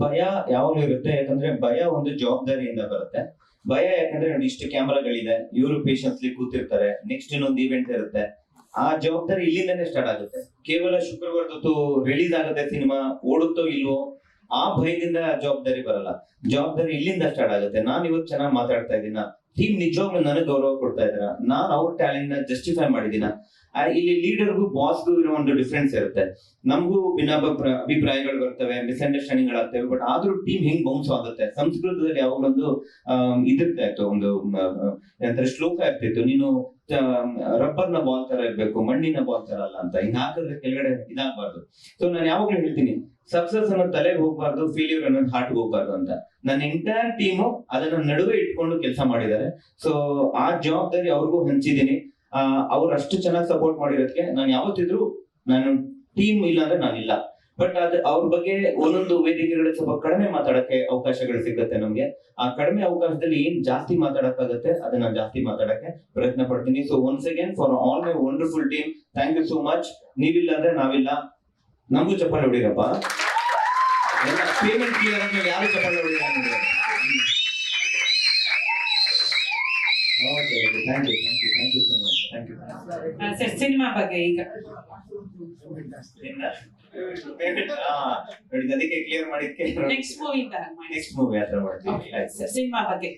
ಭಯ ಯಾವಾಗ್ಲೂ ಇರುತ್ತೆ, ಯಾಕಂದ್ರೆ ಭಯ ಒಂದು ಜವಾಬ್ದಾರಿಯಿಂದ ಬರುತ್ತೆ. ಭಯ ಯಾಕಂದ್ರೆ ನೋಡಿ, ಇಷ್ಟು ಕ್ಯಾಮ್ರಾಗಳಿದೆ, ಇವರು ಪೇಷನ್ಸ್ಲಿ ಕೂತಿರ್ತಾರೆ, ನೆಕ್ಸ್ಟ್ ಇನ್ನೊಂದು ಇವೆಂಟ್ ಇರುತ್ತೆ, ಆ ಜವಾಬ್ದಾರಿ ಇಲ್ಲಿಂದನೇ ಸ್ಟಾರ್ಟ್ ಆಗುತ್ತೆ. ಕೇವಲ ಶುಕ್ರವಾರದೊತ್ತು ರಿಲೀಸ್ ಆಗುತ್ತೆ ಸಿನಿಮಾ, ಓಡುತ್ತೋ ಇಲ್ವೋ ಆ ಭಯದಿಂದ ಜವಾಬ್ದಾರಿ ಬರಲ್ಲ. ಜವಾಬ್ದಾರಿ ಇಲ್ಲಿಂದ ಸ್ಟಾರ್ಟ್ ಆಗುತ್ತೆ. ನಾನು ಇವತ್ತು ಚೆನ್ನಾಗಿ ಮಾತಾಡ್ತಾ ಇದ್ದೀನ, ಟೀಮ್ ನಿಜವಾಗ್ಲೂ ನನಗೆ ಗೌರವ ಕೊಡ್ತಾ ಇದಾರ, ನಾನು ಅವ್ರ ಟ್ಯಾಲೆಂಟ್ ನ ಜಸ್ಟಿಫೈ ಮಾಡಿದೀನ. ಇಲ್ಲಿ ಲೀಡರ್ಗೂ ಬಾಸ್ಗೂ ಇರೋ ಒಂದು ಡಿಫ್ರೆನ್ಸ್ ಇರುತ್ತೆ. ನಮಗೂ ಅಭಿಪ್ರಾಯಗಳು ಬರ್ತವೆ, ಮಿಸ್ಅಂಡರ್ಸ್ಟ್ಯಾಂಡಿಂಗ್ ಗಳಾಗ್ತವೆ, ಬಟ್ ಆದ್ರೂ ಟೀಮ್ ಹೆಂಗ್ ಬೌನ್ಸ್ ಆಗುತ್ತೆ. ಸಂಸ್ಕೃತದಲ್ಲಿ ಯಾವಾಗಲೊಂದು ಇದಿರ್ತಾ ಇತ್ತು, ಒಂದು ಏನಂತಾರೆ ಶ್ಲೋಕ ಇರ್ತಿತ್ತು, ನೀನು ರಬ್ಬರ್ ನ ಬಾಲ್ ತರ ಇರ್ಬೇಕು, ಮಣ್ಣಿನ ಬಾಲ್ ತರ ಅಲ್ಲ ಅಂತ. ಹಿಂಗ್ ಹಾಕಿದ್ರೆ ಕೆಳಗಡೆ ಇದಾಗಬಾರ್ದು. ಸೊ ನಾನು ಯಾವಾಗ್ಲೂ ಹೇಳ್ತೀನಿ, ಸಕ್ಸಸ್ ಅನ್ನೋದು ತಲೆಗೆ ಹೋಗ್ಬಾರ್ದು, ಫೇಲ್ಯೂರ್ ಅನ್ನೋದು ಹಾರ್ಟ್ ಹೋಗ್ಬಾರ್ದು ಅಂತ. ನನ್ನ ಎಂಟೈರ್ ಟೀಮು ಅದನ್ನ ನಡುವೆ ಇಟ್ಕೊಂಡು ಕೆಲಸ ಮಾಡಿದ್ದಾರೆ. ಸೊ ಆ ಜವಾಬ್ದಾರಿ ಅವ್ರಿಗೂ ಹಂಚಿದೀನಿ. ಅವ್ರು ಅಷ್ಟು ಚೆನ್ನಾಗಿ ಸಪೋರ್ಟ್ ಮಾಡಿರೋದಕ್ಕೆ ನಾನು ಯಾವತ್ತಿದ್ರು, ನಾನು ಟೀಮ್ ಇಲ್ಲ ಅಂದ್ರೆ ನಾನಿಲ್ಲ. ಬಟ್ ಅವ್ರ ಬಗ್ಗೆ ಒಂದೊಂದು ವೇದಿಕೆಗಳಲ್ಲಿ ಸ್ವಲ್ಪ ಕಡಿಮೆ ಮಾತಾಡಕ್ಕೆ ಅವಕಾಶಗಳು ಸಿಗುತ್ತೆ ನಮ್ಗೆ. ಆ ಕಡಿಮೆ ಅವಕಾಶದಲ್ಲಿ ಏನ್ ಜಾಸ್ತಿ ಮಾತಾಡಕ್ಕಾಗತ್ತೆ ಅದನ್ನ ಜಾಸ್ತಿ ಮಾತಾಡಕ್ಕೆ ಪ್ರಯತ್ನ ಪಡ್ತೀನಿ. So once again for all my wonderful team, thank you so much. ನೀವಿಲ್ಲ ಅಂದ್ರೆ ನಾವಿಲ್ಲ. ನಮಗೂ ಚಪ್ಪಾಳೆ ಹೊಡಿರಪ್ಪ. ಪೇಮೆಂಟ್ ಕ್ಲಿಯರ್ ಅಂತ ಯಾರು ಚಪ್ಪಾಳೆ ಹೊಡಿರ? Thank you so much. Thank you. Sir, cinema ಬಗ್ಗೆ ಈಗ ನೋಡಿ, ಅದಕ್ಕೆ ಕ್ಲಿಯರ್ ಮಾಡಿದ್ಕೆ ನೆಕ್ಸ್ಟ್ ಮೂವಿ ಹತ್ರ ಮಾಡ್ತೀವಿ. ಸಿನಿಮಾ ಬಗ್ಗೆ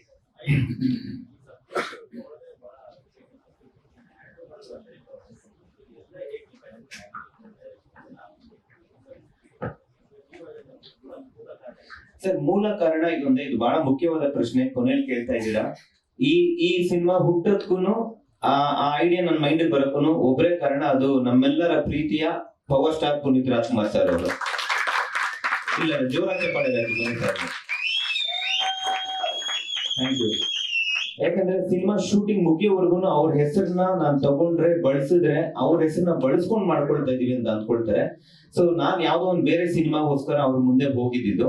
ಸರ್, ಮೂಲ ಕಾರಣ ಇದೊಂದೇ. ಇದು ಬಹಳ ಮುಖ್ಯವಾದ ಪ್ರಶ್ನೆ ಕೊನೆಯಲ್ಲಿ ಕೇಳ್ತಾ ಇದ್ದೀರಾ. ಈ ಸಿನಿಮಾ ಹುಟ್ಟೋದ್ಕೂನು ಆ ಐಡಿಯಾ ನನ್ನ ಮೈಂಡ್ ಬರಕ್ಕೂ ಒಬ್ಬರೇ ಕಾರಣ, ಅದು ನಮ್ಮೆಲ್ಲರ ಪ್ರೀತಿಯ power star Puneeth Rajkumar sir ಅವರು. ಇಲ್ಲ, ಜೋರಾಗಿ ಪಡೆದಾಗಿ ಥ್ಯಾಂಕ್ ಯು. ಯಾಕಂದ್ರೆ ಸಿನಿಮಾ ಶೂಟಿಂಗ್ ಮುಗಿಯೋವರೆಗೂ ಅವ್ರ ಹೆಸರನ್ನ ನಾನು ತಗೊಂಡ್ರೆ, ಬಳಸಿದ್ರೆ ಅವ್ರ ಹೆಸರನ್ನ ಬಳಸ್ಕೊಂಡ್ ಮಾಡ್ಕೊಳ್ತಾ ಇದೀವಿ ಅಂತ ಅಂದ್ಕೊಳ್ತಾರೆ. ಸೊ ನಾನ್ ಯಾವ್ದೋ ಒಂದು ಬೇರೆ ಸಿನಿಮಾಗೋಸ್ಕರ ಅವ್ರ ಮುಂದೆ ಹೋಗಿದ್ದು,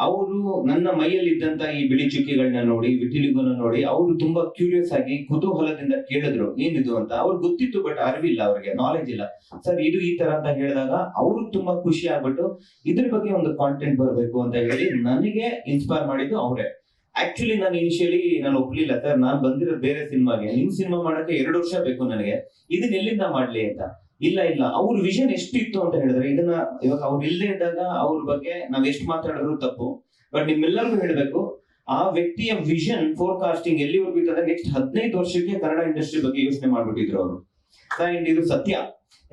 ಅವರು ನನ್ನ ಮೈಯಲ್ಲಿ ಇದ್ದಂತ ಈ ಬಿಳಿ ಚುಕ್ಕಿಗಳನ್ನ ನೋಡಿ, ವಿಟಿಲಿಗೋನ ನೋಡಿ, ಅವರು ತುಂಬಾ ಕ್ಯೂರಿಯಸ್ ಆಗಿ ಕುತೂಹಲದಿಂದ ಕೇಳಿದ್ರು ಏನಿದು ಅಂತ. ಅವ್ರಿಗೆ ಗೊತ್ತಿತ್ತು, ಬಟ್ ಅರಿವಿಲ್ಲ, ಅವ್ರಿಗೆ ನಾಲೆಜ್ ಇಲ್ಲ. ಸರ್ ಇದು ಈ ತರ ಅಂತ ಹೇಳಿದಾಗ ಅವ್ರಿಗೆ ತುಂಬಾ ಖುಷಿ ಆಗ್ಬಿಟ್ಟು ಇದ್ರ ಬಗ್ಗೆ ಒಂದು ಕಾಂಟೆಂಟ್ ಬರಬೇಕು ಅಂತ ಹೇಳಿ ನನಗೆ ಇನ್ಸ್ಪೈರ್ ಮಾಡಿದ್ದು ಅವರೇ. ಆಕ್ಚುಲಿ ನಾನು ಇನಿಷಿಯಲಿ ನಾನು ಒಪ್ಲಿಲ್ಲ, ಸರ್ ನಾನ್ ಬಂದಿರೋದು ಬೇರೆ ಸಿನಿಮಾಗೆ, ನಿಮ್ ಸಿನಿಮಾ ಮಾಡಕ್ಕೆ 2 ವರ್ಷ ಬೇಕು ನನಗೆ, ಇದನ್ನ ಎಲ್ಲಿಂದ ಮಾಡ್ಲಿ ಅಂತ. ಇಲ್ಲ ಅವ್ರ ವಿಷನ್ ಎಷ್ಟಿತ್ತು ಅಂತ ಹೇಳಿದ್ರೆ, ಇದನ್ನ ಇವಾಗ ಅವ್ರು ಇಲ್ಲದೆ ಇದ್ದಾಗ ಅವ್ರ ಬಗ್ಗೆ ನಾವ್ ಎಷ್ಟು ಮಾತಾಡಿದ್ರು ತಪ್ಪು. ಬಟ್ ನಿಮ್ಮೆಲ್ಲರಿಗೂ ಹೇಳ್ಬೇಕು, ಆ ವ್ಯಕ್ತಿಯ ವಿಷನ್ ಫೋರ್ಕಾಸ್ಟಿಂಗ್ ಎಲ್ಲಿವರೆಗೂ ಇರ್ತದೆ, ನೆಕ್ಸ್ಟ್ 15 ವರ್ಷಕ್ಕೆ ಕನ್ನಡ ಇಂಡಸ್ಟ್ರಿ ಬಗ್ಗೆ ಯೋಚನೆ ಮಾಡ್ಬಿಟ್ಟಿದ್ರು ಅವರು. ಅಂಡ್ ಇದು ಸತ್ಯ.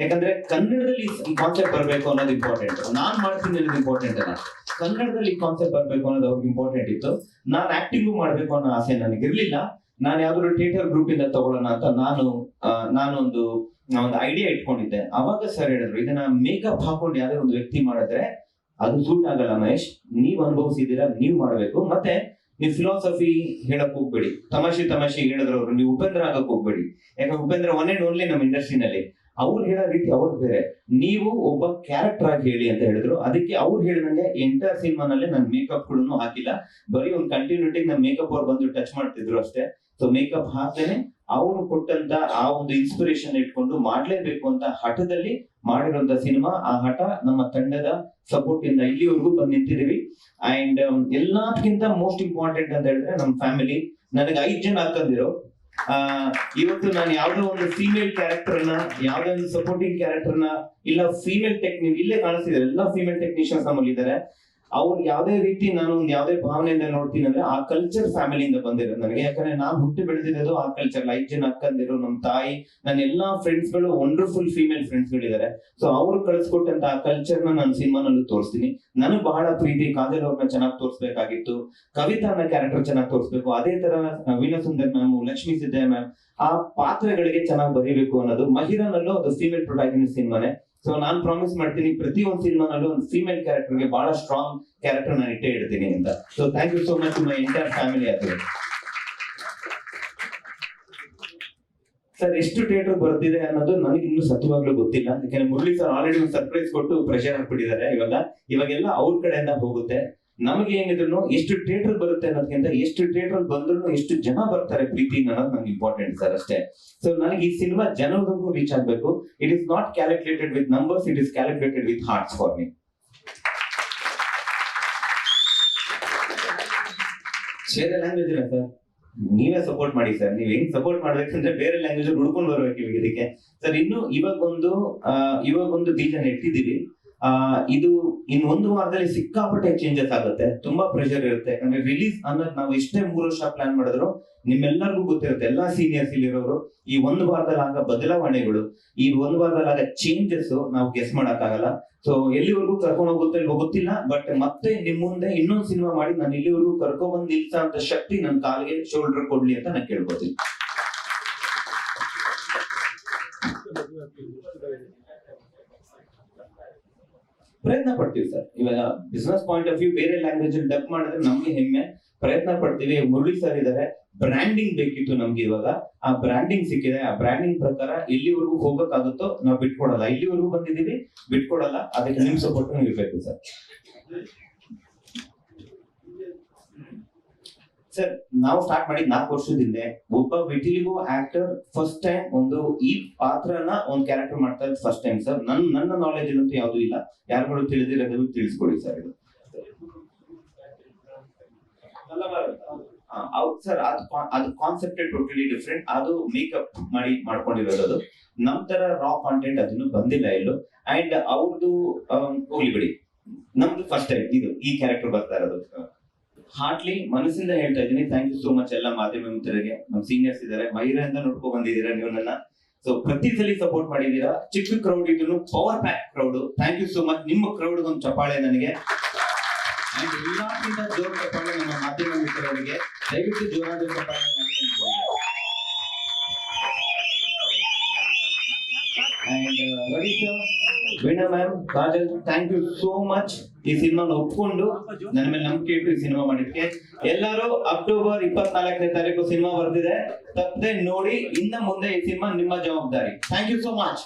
ಯಾಕಂದ್ರೆ ಕನ್ನಡದಲ್ಲಿ ಈ ಕಾನ್ಸೆಪ್ಟ್ ಬರ್ಬೇಕು ಅನ್ನೋದು ಇಂಪಾರ್ಟೆಂಟ್. ನಾನ್ ಮಾಡ್ತೀನಿ ಅನ್ನೋದು ಇಂಪಾರ್ಟೆಂಟ್ ಅಲ್ಲ, ಕನ್ನಡದಲ್ಲಿ ಈ ಕಾನ್ಸೆಪ್ಟ್ ಬರ್ಬೇಕು ಅನ್ನೋದು ಅವ್ರಿಗೆ ಇಂಪಾರ್ಟೆಂಟ್ ಇತ್ತು. ನಾನ್ ಆಕ್ಟಿಂಗು ಮಾಡ್ಬೇಕು ಅನ್ನೋ ಆಸೆ ನನಗಿರ್ಲಿಲ್ಲ. ನಾನು ಯಾವ್ದಾದ್ರು ಥಿಯೇಟರ್ ಗ್ರೂಪ್ ಇಂದ ತಗೊಳ್ಳೋಣ ಅಂತ ನಾನೊಂದು ಐಡಿಯಾ ಇಟ್ಕೊಂಡಿದ್ದೆ. ಅವಾಗ ಸರ್ ಹೇಳಿದ್ರು, ಇದನ್ನ ಮೇಕಪ್ ಹಾಕೊಂಡು ಯಾವ್ದೇ ಒಂದು ವ್ಯಕ್ತಿ ಮಾಡಿದ್ರೆ ಅದು ಸೂಟ್ ಆಗಲ್ಲ ಮಹೇಶ್, ನೀವ್ ಅನುಭವಿಸಿದೀರಾ, ನೀವ್ ಮಾಡ್ಬೇಕು. ಮತ್ತೆ ನೀವು ಫಿಲಾಸಫಿ ಹೇಳಕ್ ಹೋಗ್ಬೇಡಿ, ತಮಾಷೆ ಹೇಳಿದ್ರು ಅವರು, ನೀವು ಉಪೇಂದ್ರ ಆಗಕ್ ಹೋಗ್ಬೇಡಿ. ಯಾಕಂದ್ರೆ ಉಪೇಂದ್ರ ಒನ್ ಅಂಡ್ ಓನ್ಲಿ ನಮ್ಮ ಇಂಡಸ್ಟ್ರಿನಲ್ಲಿ. ಅವ್ರು ಹೇಳೋ ರೀತಿ ಅವ್ರದ್ದು ಬೇರೆ, ನೀವು ಒಬ್ಬ ಕ್ಯಾರೆಕ್ಟರ್ ಆಗಿ ಹೇಳಿ ಅಂತ ಹೇಳಿದ್ರು. ಅದಕ್ಕೆ ಅವ್ರು ಹೇಳಿದಂಗೆ ಎಂಟರ್ ಸಿನಿಮಾನಲ್ಲಿ ನಾನು ಮೇಕಪ್ ಗಳನ್ನು ಹಾಕಿಲ್ಲ, ಬರೀ ಒಂದು ಕಂಟಿನ್ಯೂಟಿ ನಮ್ಮ ಮೇಕಪ್ ಅವ್ರು ಬಂದು ಟಚ್ ಮಾಡ್ತಿದ್ರು ಅಷ್ಟೇ. ಸೊ ಮೇಕಪ್ ಹಾಕ್ದೇನೆ ಅವ್ರು ಕೊಟ್ಟಂತ ಆ ಒಂದು ಇನ್ಸ್ಪಿರೇಷನ್ ಇಟ್ಕೊಂಡು ಮಾಡ್ಲೇಬೇಕು ಅಂತ ಹಠದಲ್ಲಿ ಮಾಡಿರುವಂತ ಸಿನಿಮಾ. ಆ ಹಠ ನಮ್ಮ ತಂಡದ ಸಪೋರ್ಟ್ ಇಂದ ಇಲ್ಲಿವರೆಗೂ ಬಂದು ನಿಂತಿದೀವಿ. ಅಂಡ್ ಎಲ್ಲದಕ್ಕಿಂತ ಮೋಸ್ಟ್ ಇಂಪಾರ್ಟೆಂಟ್ ಅಂತ ಹೇಳಿದ್ರೆ ನಮ್ಮ ಫ್ಯಾಮಿಲಿ. ನನಗೆ 5 ಜನ ಅಕ್ಕಂದಿರು. ಇವತ್ತು ನಾನು ಯಾವ್ದೋ ಒಂದು ಫೀಮೇಲ್ ಕ್ಯಾರೆಕ್ಟರ್ನ, ಯಾವ್ದೋ ಒಂದು ಸಪೋರ್ಟಿಂಗ್ ಕ್ಯಾರೆಕ್ಟರ್ನ, ಇಲ್ಲ ಫೀಮೇಲ್ ಇಲ್ಲೇ ಕಾಣಿಸ್ತಿದ್ದಾರೆ, ಎಲ್ಲ ಫೀಮೇಲ್ ಟೆಕ್ನಿಷಿಯನ್ಸ್ ನಮ್ಮಲ್ಲಿ ಇದ್ದಾರೆ. ಅವ್ರು ಯಾವ್ದೇ ರೀತಿ ನಾನು ಒಂದು ಯಾವ್ದೇ ಭಾವನೆಯಿಂದ ನೋಡ್ತೀನಿ ಅಂದ್ರೆ ಆ ಕಲ್ಚರ್ ಫ್ಯಾಮಿಲಿಯಿಂದ ಬಂದಿರೋದು ನನಗೆ. ಯಾಕಂದ್ರೆ ನಾನು ಹುಟ್ಟಿ ಬೆಳೆದಿರೋದು ಆ ಕಲ್ಚರ್. 5 ಜನ ಅಕ್ಕಂದಿರು, ನಮ್ಮ ತಾಯಿ, ನನ್ನ ಎಲ್ಲಾ ಫ್ರೆಂಡ್ಸ್ ಗಳು ವಂಡರ್ಫುಲ್ ಫೀಮೇಲ್ ಫ್ರೆಂಡ್ಸ್ ಗಳಿದ್ದಾರೆ. ಸೊ ಅವ್ರು ಕಳಿಸ್ಕೊಟ್ಟಂತ ಆ ಕಲ್ಚರ್ ನಾನು ಸಿನಿಮಾನಲ್ಲೂ ತೋರಿಸ್ತೀನಿ. ನನಗೆ ಬಹಳ ಪ್ರೀತಿ ಕಾಜಲ್ ಅವ್ರನ್ನ ಚೆನ್ನಾಗಿ ತೋರಿಸ್ಬೇಕಾಗಿತ್ತು, ಕವಿತಾ ಅನ್ನೋ ಕ್ಯಾರೆಕ್ಟರ್ ಚೆನ್ನಾಗಿ ತೋರಿಸ್ಬೇಕು, ಅದೇ ತರ ವೀಣಾ ಸುಂದರ್ ಮ್ಯಾಮ್, ಲಕ್ಷ್ಮೀ ಸಿದ್ದಯ್ಯ ಮ್ಯಾಮ್, ಆ ಪಾತ್ರಗಳಿಗೆ ಚೆನ್ನಾಗಿ ಬರೀಬೇಕು ಅನ್ನೋದು. ಮಹಿರಾನಲ್ಲೂ ಅದು ಫೀಮೇಲ್ ಪ್ರೊಟಾಗನಿಸ್ಟ್ ಸಿನಿಮಾನೆ. ಸೊ ನಾನ್ ಪ್ರಾಮಿಸ್ ಮಾಡ್ತೀನಿ, ಪ್ರತಿ ಒಂದು ಸಿನಿಮಾನಲ್ಲೂ ಒಂದು ಫೀಮೇಲ್ ಕ್ಯಾರೆಕ್ಟರ್ಗೆ ಬಹಳ ಸ್ಟ್ರಾಂಗ್ ಕ್ಯಾರೆಕ್ಟರ್ ನಾನು ಇಟ್ಟೇ ಇಡ್ತೀನಿ ಅಂತ. So thank you so much my entire family. ಅದು ಸರ್ ಎಷ್ಟು ಥಿಯೇಟರ್ ಬರ್ತಿದೆ ಅನ್ನೋದು ನನಗೆ ಇನ್ನೂ ಸತ್ಯವಾಗ್ಲೂ ಗೊತ್ತಿಲ್ಲ. ಯಾಕಂದ್ರೆ ಮುರಳಿ ಸರ್ ಆಲ್ರೆಡಿ ಒಂದು ಸರ್ಪ್ರೈಸ್ ಕೊಟ್ಟು ಪ್ರೆಷರ್ ಹಾಕ್ಬಿಟ್ಟಿದ್ದಾರೆ. ಇವಾಗೆಲ್ಲ ಅವ್ರ ಕಡೆಯಿಂದ ಹೋಗುತ್ತೆ. ನಮಗೆ ಏನಿದ್ರು ಎಷ್ಟು ಥಿಯೇಟರ್ ಬರುತ್ತೆ ಅನ್ನೋದಕ್ಕಿಂತ ಎಷ್ಟು ಥಿಯೇಟರ್ ಬಂದ್ರು ಎಷ್ಟು ಜನ ಬರ್ತಾರೆ ಪ್ರೀತಿ ಅನ್ನೋದು ನಂಗೆ ಇಂಪಾರ್ಟೆಂಟ್ ಸರ್ ಅಷ್ಟೇ. ಸೊ ನನಗೆ ಈ ಸಿನಿಮಾ ಜನರಿಗೂ ರೀಚ್ ಆಗ್ಬೇಕು. It is not calculated with numbers, it is calculated with hearts for me. ಬೇರೆ ಲ್ಯಾಂಗ್ವೇಜ್ ಇಲ್ಲ ಸರ್, ನೀವೇ ಸಪೋರ್ಟ್ ಮಾಡಿ ಸರ್. ನೀವ್ ಹೆಂಗ್ ಸಪೋರ್ಟ್ ಮಾಡ್ಬೇಕಂದ್ರೆ ಬೇರೆ ಲ್ಯಾಂಗ್ವೇಜ್ ಹುಡ್ಕೊಂಡು ಬರ್ಬೇಕು ಇವಾಗ ಇದಕ್ಕೆ ಸರ್. ಇನ್ನು ಇವಾಗೊಂದು ಬೀಜ ನೆಟ್ಟಿದೀವಿ. ಇದು ಇನ್ ಒಂದು ವಾರದಲ್ಲಿ ಸಿಕ್ಕಾಪಟ್ಟೆ ಚೇಂಜಸ್ ಆಗುತ್ತೆ, ತುಂಬಾ ಪ್ರೆಷರ್ ಇರುತ್ತೆ. ಯಾಕಂದ್ರೆ ರಿಲೀಸ್ ಅನ್ನೋದು ನಾವು ಎಷ್ಟೇ 3 ವರ್ಷ ಪ್ಲಾನ್ ಮಾಡಿದ್ರು ನಿಮ್ಮೆಲ್ಲರಿಗೂ ಗೊತ್ತಿರುತ್ತೆ, ಎಲ್ಲಾ ಸೀನಿಯರ್ಸ್ ಇಲ್ಲಿರೋರು, ಈ ಒಂದು ವಾರದಲ್ಲಿ ಆಗ ಬದಲಾವಣೆಗಳು, ಈ ಒಂದು ವಾರದಲ್ಲಿ ಆಗ ಚೇಂಜಸ್ ನಾವು ಗೆಸ್ ಮಾಡಕ್ ಆಗಲ್ಲ. ಸೊ ಎಲ್ಲಿವರೆಗೂ ಕರ್ಕೊಂಡು ಹೋಗುತ್ತೆ ಇಲ್ವೋ ಗೊತ್ತಿಲ್ಲ, ಬಟ್ ಮತ್ತೆ ನಿಮ್ ಮುಂದೆ ಇನ್ನೊಂದು ಸಿನಿಮಾ ಮಾಡಿ ನಾನು ಇಲ್ಲಿವರೆಗೂ ಕರ್ಕೊಂಡ್ ಬಂದ್ ನಿಲ್ಸ ಅಂತ ಶಕ್ತಿ ನನ್ನ ಕಾಲಿಗೆ ಶೋಲ್ಡರ್ ಕೊಡ್ಲಿ ಅಂತ ನಾನು ಕೇಳ್ಕೊತೀನಿ. ಪ್ರಯತ್ನ ಪಡ್ತೀವಿ ಸರ್. ಇವಾಗ ಬಿಸ್ನೆಸ್ ಪಾಯಿಂಟ್ ಆಫ್ ವ್ಯೂ ಬೇರೆ ಲ್ಯಾಂಗ್ವೇಜ್ ಅಲ್ಲಿ ಡಬ್ ಮಾಡಿದ್ರೆ ನಮ್ಗೆ ಹೆಮ್ಮೆ, ಪ್ರಯತ್ನ ಪಡ್ತೀವಿ. ಮುರಳಿ ಸರ್ ಇದಾರೆ, ಬ್ರ್ಯಾಂಡಿಂಗ್ ಬೇಕಿತ್ತು ನಮ್ಗೆ, ಇವಾಗ ಆ ಬ್ರ್ಯಾಂಡಿಂಗ್ ಸಿಕ್ಕಿದೆ. ಆ ಬ್ರ್ಯಾಂಡಿಂಗ್ ಪ್ರಕಾರ ಎಲ್ಲಿವರೆಗೂ ಹೋಗಕ್ಕಾಗುತ್ತೋ ನಾವು ಬಿಟ್ಕೊಡಲ್ಲ, ಇಲ್ಲಿವರೆಗೂ ಬಂದಿದೀವಿ ಬಿಟ್ಕೊಡಲ್ಲ. ಅದಕ್ಕೆ ನಿಮ್ ಸಪೋರ್ಟ್ ಇರ್ಬೇಕು ಸರ್. ಸರ್ ನಾವು ಸ್ಟಾರ್ಟ್ ಮಾಡಿದ್ 4 ವರ್ಷದಿಂದ ಒಬ್ಬ ವಿಟಿಲಿಗೋ ಆಕ್ಟರ್ ಫಸ್ಟ್ ಟೈಮ್ ಒಂದು ಈ ಪಾತ್ರನ ಒಂದು ಕ್ಯಾರೆಕ್ಟರ್ ಮಾಡ್ತಾ ಇದ್ ಫಸ್ಟ್ ಟೈಮ್ ಸರ್. ನನ್ನ ನಾಲೆಜ್ ಅಂತೂ ಯಾವ್ದು ಇಲ್ಲ, ಯಾರುಗಳು ತಿಳಿದಿರೋದು ತಿಳಿಸ್ಕೊಡಿ ಸರ್. ಇದು ಹೌದು ಸರ್, ಅದು ಕಾನ್ಸೆಪ್ಟ್ ಟೋಟಲಿ ಡಿಫ್ರೆಂಟ್. ಅದು ಮೇಕಪ್ ಮಾಡ್ಕೊಂಡಿರೋದು. ಅದು ನಮ್ ತರ ರಾ ಕಾಂಟೆಂಟ್ ಅದನ್ನು ಬಂದಿಲ್ಲ ಎಲ್ಲೂ. ಅಂಡ್ ಅವ್ರದ್ದು ಹೋಗ್ಲಿ ಬಿಡಿ, ನಮ್ದು ಫಸ್ಟ್ ಟೈಮ್ ಇದು ಈ ಕ್ಯಾರೆಕ್ಟರ್ ಬರ್ತಾ ಇರೋದು. ಹಾರ್ಟ್ಲಿ ಮನಸ್ಸಿಂದ ಹೇಳ್ತಾ ಇದ್ದೀನಿ, ಥ್ಯಾಂಕ್ ಯು ಸೋ ಮಚ್ ಎಲ್ಲ ಮಾಧ್ಯಮ ಮಿತ್ರರಿಗೆ. ನಮ್ ಸೀನಿಯರ್ಸ್ ಇದಾರೆ, ಮಹಿಳೆಯಿಂದ ನೋಡ್ಕೊ ಬಂದಿದ್ದೀರಾ ನೀವು ನನ್ನ. ಸೊ ಪ್ರತಿ ಸಲ ಸಪೋರ್ಟ್ ಮಾಡಿದೀರಾ. ಚಿಕ್ಕ ಕ್ರೌಡ್ ಇದ್ರು power pack crowd. Thank you so much. ನಿಮ್ಮ ಕ್ರೌಡ್ ಒಂದು ಚಪ್ಪಾಳೆ ನನಗೆ. ಅಂಡ್ ಎಲ್ಲಕ್ಕಿಂತ ಜೋರ್ ಚಪ್ಪಾಳೆ ನಮ್ಮ ಮಾಧ್ಯಮ ಮಿತ್ರರಿಗೆ. ದಯವಿಟ್ಟು ಜೋರಾದ ಚಪ್ಪಾಳೆ ಮಾಡಿ. And Ravi sir, Veena ma'am, Kajal, thank you so much. ಈ ಸಿನಿಮಾ ಒಪ್ಕೊಂಡು ನನ್ನ ಮೇಲೆ ನಂಬಿಕೆ ಇಟ್ಟು ಈ ಸಿನಿಮಾ ಮಾಡಿದ್ಕೆ. ಎಲ್ಲರೂ ಅಕ್ಟೋಬರ್ 24ನೇ ತಾರೀಕು ಸಿನಿಮಾ ಬರ್ತಿದೆ, ತಪ್ಪದೆ ನೋಡಿ. ಇನ್ನ ಮುಂದೆ ಈ ಸಿನಿಮಾ ನಿಮ್ಮ ಜವಾಬ್ದಾರಿ. Thank you so much.